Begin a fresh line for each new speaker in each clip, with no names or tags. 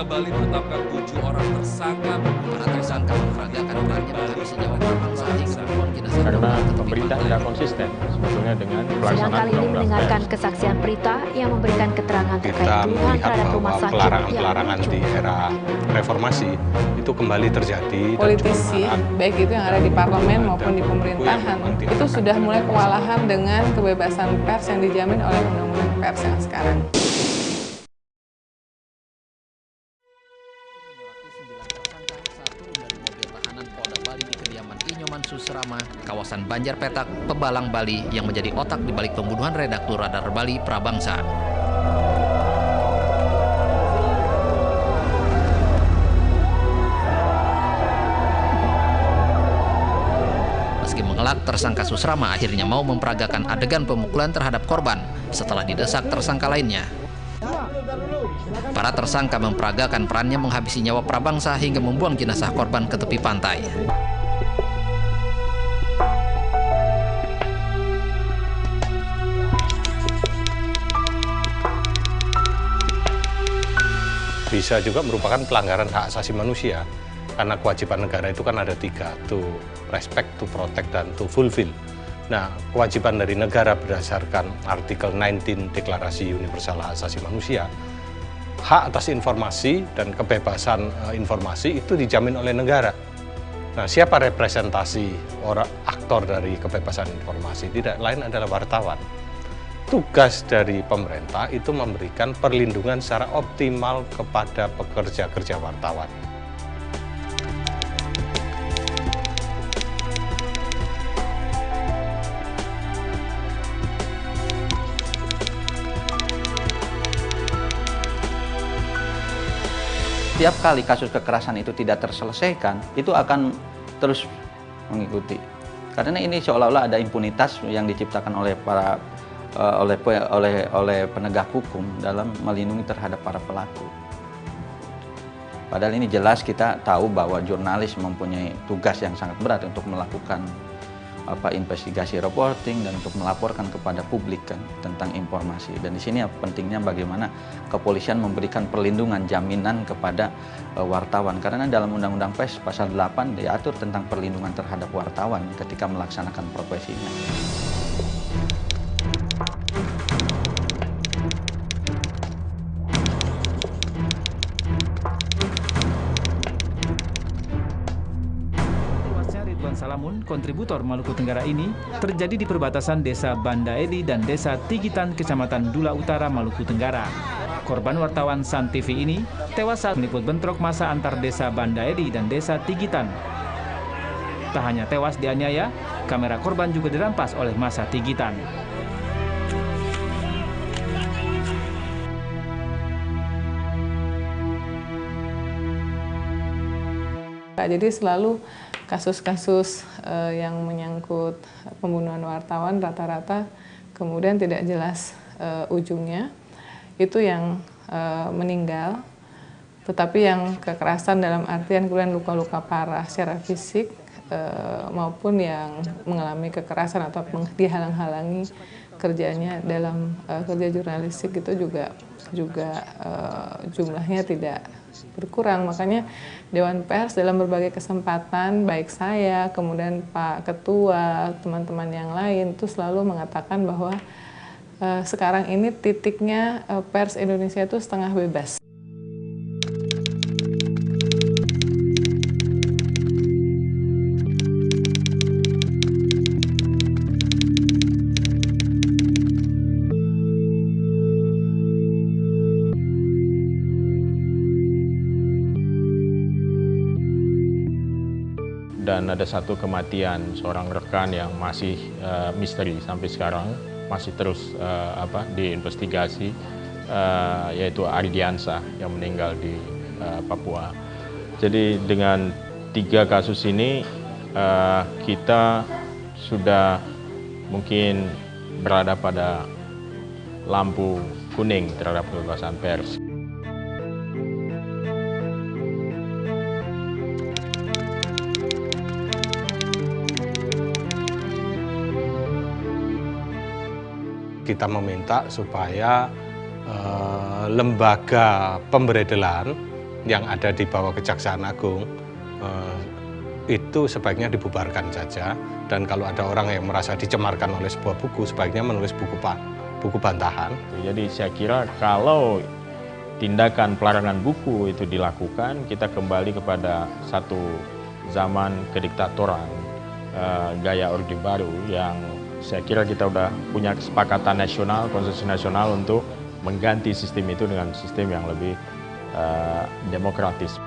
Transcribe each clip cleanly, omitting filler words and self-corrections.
Polda Bali menetapkan 7 orang tersangka
Para tersangka memperagakan perannya menghabisi nyawa berbangsa hingga membuang jenazah
Karena
korban ke tepi
pemerintah
pantai.
tidak konsisten sebetulnya dengan
Sidang
pelaksanaan
kali ini
undang-undang
mendengarkan
pers.
kesaksian Prita yang memberikan keterangan terkait
Kita
tuduhan
melihat
terhadap rumah
bahwa
sakit
pelarangan-pelarangan
yang
di era reformasi itu kembali terjadi. dan
Politisi,
cukup marak.
baik itu yang ada di parlemen maupun di
Dan
pemerintahan,
memang
itu
diarahkan
sudah
pada
mulai
proses.
kewalahan dengan kebebasan pers yang dijamin oleh undang-undang pers yang sekarang.
Satu dari mobil tahanan Polda Bali di kediaman Inyoman Susrama, kawasan Banjar Petak, Pebalang, Bali, yang menjadi otak di balik pembunuhan redaktur Radar Bali Prabangsa. Meski mengelak, tersangka Susrama akhirnya mau memperagakan adegan pemukulan terhadap korban setelah didesak tersangka lainnya. Para tersangka memperagakan perannya menghabisi nyawa Prabangsa hingga membuang jenazah korban ke tepi pantai.
Bisa juga merupakan pelanggaran hak asasi manusia, karena kewajiban negara itu kan ada 3, to respect, to protect, dan to fulfill. Nah, kewajiban dari negara berdasarkan artikel 19 Deklarasi Universal Hak Asasi Manusia, hak atas informasi dan kebebasan informasi itu dijamin oleh negara. Nah, siapa representasi orang aktor dari kebebasan informasi? Tidak lain adalah wartawan. Tugas dari pemerintah itu memberikan perlindungan secara optimal kepada pekerja-kerja wartawan.
Setiap kali kasus kekerasan itu tidak terselesaikan, itu akan terus mengikuti. Karena ini seolah-olah ada impunitas yang diciptakan oleh oleh penegak hukum dalam melindungi terhadap para pelaku. Padahal ini jelas kita tahu bahwa jurnalis mempunyai tugas yang sangat berat untuk melakukan investigasi reporting dan untuk melaporkan kepada publik kan tentang informasi. Dan di sini pentingnya bagaimana kepolisian memberikan perlindungan jaminan kepada wartawan, karena dalam Undang-Undang Pers pasal 8 diatur tentang perlindungan terhadap wartawan ketika melaksanakan profesinya.
Salamun, kontributor Maluku Tenggara ini terjadi di perbatasan Desa Banda Edi dan Desa Tigitan, Kecamatan Dula Utara, Maluku Tenggara. Korban wartawan Sun TV ini tewas saat meliput bentrok massa antar Desa Banda Edi dan Desa Tigitan. Tak hanya tewas dianiaya, kamera korban juga dirampas oleh massa Tigitan.
Jadi selalu kasus-kasus yang menyangkut pembunuhan wartawan rata-rata kemudian tidak jelas ujungnya, itu yang meninggal, tetapi yang kekerasan dalam artian kemudian luka-luka parah secara fisik maupun yang mengalami kekerasan atau dihalang-halangi kerjanya dalam kerja jurnalistik itu juga jumlahnya tidak berkurang. Makanya Dewan Pers dalam berbagai kesempatan, baik saya, kemudian Pak Ketua, teman-teman yang lain itu selalu mengatakan bahwa sekarang ini titiknya pers Indonesia itu setengah bebas.
Dan ada satu kematian seorang rekan yang masih misteri sampai sekarang, masih terus diinvestigasi, yaitu Ardiansa yang meninggal di Papua. Jadi dengan 3 kasus ini kita sudah mungkin berada pada lampu kuning terhadap kebebasan pers.
Kita meminta supaya lembaga pemberedelan yang ada di bawah Kejaksaan Agung itu sebaiknya dibubarkan saja, dan kalau ada orang yang merasa dicemarkan oleh sebuah buku, sebaiknya menulis buku bantahan.
Jadi saya kira kalau tindakan pelarangan buku itu dilakukan, kita kembali kepada satu zaman kediktatoran gaya Orde Baru yang saya kira kita udah punya kesepakatan nasional, konsensus nasional untuk mengganti sistem itu dengan sistem yang lebih demokratis.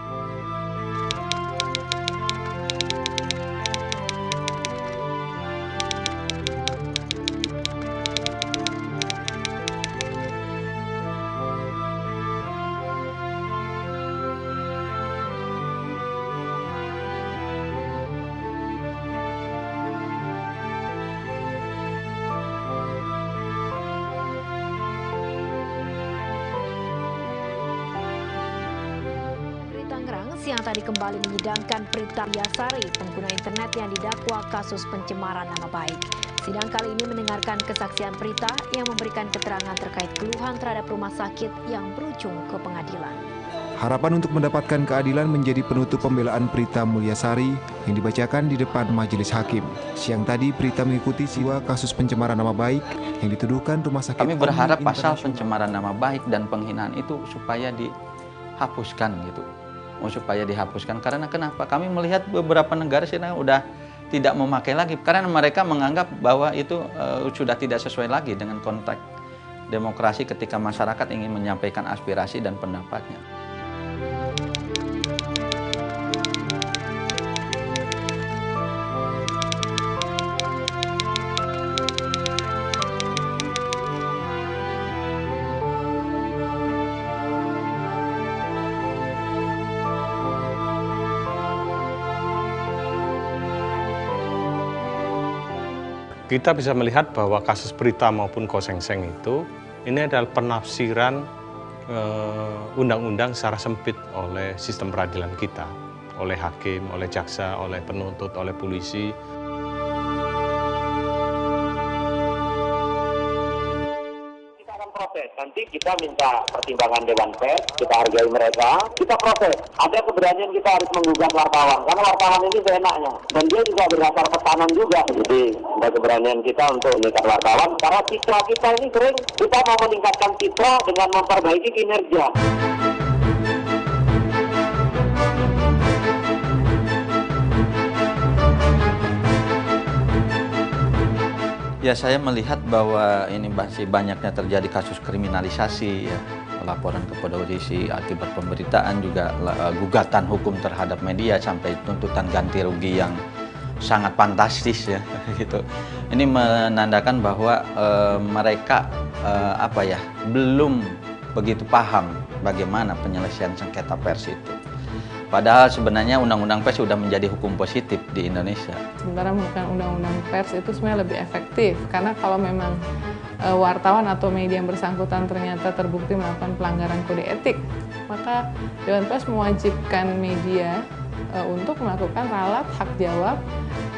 Siang tadi kembali menyidangkan Prita Biasari, pengguna internet yang didakwa kasus pencemaran nama baik. Sidang kali ini mendengarkan kesaksian Prita yang memberikan keterangan terkait keluhan terhadap rumah sakit yang berujung ke pengadilan.
Harapan untuk mendapatkan keadilan menjadi penutup pembelaan Prita Mulyasari yang dibacakan di depan majelis hakim. Siang tadi Prita mengikuti sidang kasus pencemaran nama baik yang dituduhkan rumah sakit.
Kami berharap pasal pencemaran nama baik dan penghinaan itu supaya dihapuskan gitu. Supaya dihapuskan, karena kenapa? Kami melihat beberapa negara sih udah tidak memakai lagi karena mereka menganggap bahwa itu sudah tidak sesuai lagi dengan konteks demokrasi ketika masyarakat ingin menyampaikan aspirasi dan pendapatnya.
Kita bisa melihat bahwa kasus Prita maupun Ko Seng Seng itu ini adalah penafsiran undang-undang secara sempit oleh sistem peradilan kita, oleh hakim, oleh jaksa, oleh penuntut, oleh polisi.
Nanti kita minta pertimbangan Dewan Pers, kita hargai mereka, kita proses. Ada keberanian kita harus menggugat wartawan, karena wartawan ini seenaknya. Dan dia juga berdasar pesanan juga. Jadi ada keberanian kita untuk mengikat wartawan, karena citra kita ini sering, kita mau meningkatkan citra dengan memperbaiki kinerja.
Ya, saya melihat bahwa ini masih banyaknya terjadi kasus kriminalisasi, ya, laporan ke polisi akibat pemberitaan, juga gugatan hukum terhadap media sampai tuntutan ganti rugi yang sangat fantastis ya gitu. Ini menandakan bahwa mereka belum begitu paham bagaimana penyelesaian sengketa pers itu. Padahal sebenarnya undang-undang pers sudah menjadi hukum positif di Indonesia.
Sementara menggunakan undang-undang pers itu sebenarnya lebih efektif, karena kalau memang wartawan atau media yang bersangkutan ternyata terbukti melakukan pelanggaran kode etik, maka Dewan Pers mewajibkan media untuk melakukan ralat hak jawab,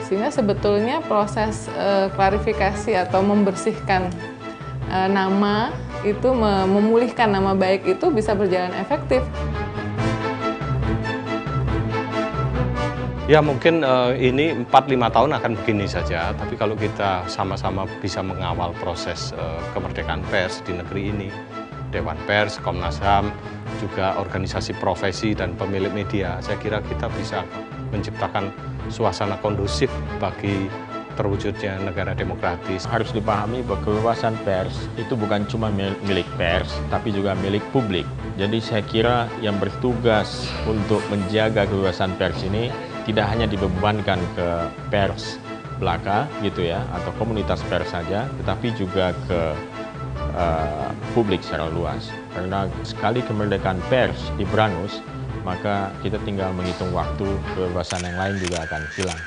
sehingga sebetulnya proses klarifikasi atau membersihkan nama itu, memulihkan nama baik itu bisa berjalan efektif.
Ya mungkin ini 4-5 tahun akan begini saja, tapi kalau kita sama-sama bisa mengawal proses kemerdekaan pers di negeri ini, Dewan Pers, Komnas HAM, juga organisasi profesi dan pemilik media, saya kira kita bisa menciptakan suasana kondusif bagi terwujudnya negara demokratis.
Harus dipahami bahwa kebebasan pers itu bukan cuma milik pers, tapi juga milik publik. Jadi saya kira yang bertugas untuk menjaga kebebasan pers ini tidak hanya dibebankan ke pers belaka gitu ya, atau komunitas pers saja, tetapi juga ke publik secara luas. Karena sekali kemerdekaan pers diberangus, maka kita tinggal menghitung waktu, kebebasan yang lain juga akan hilang.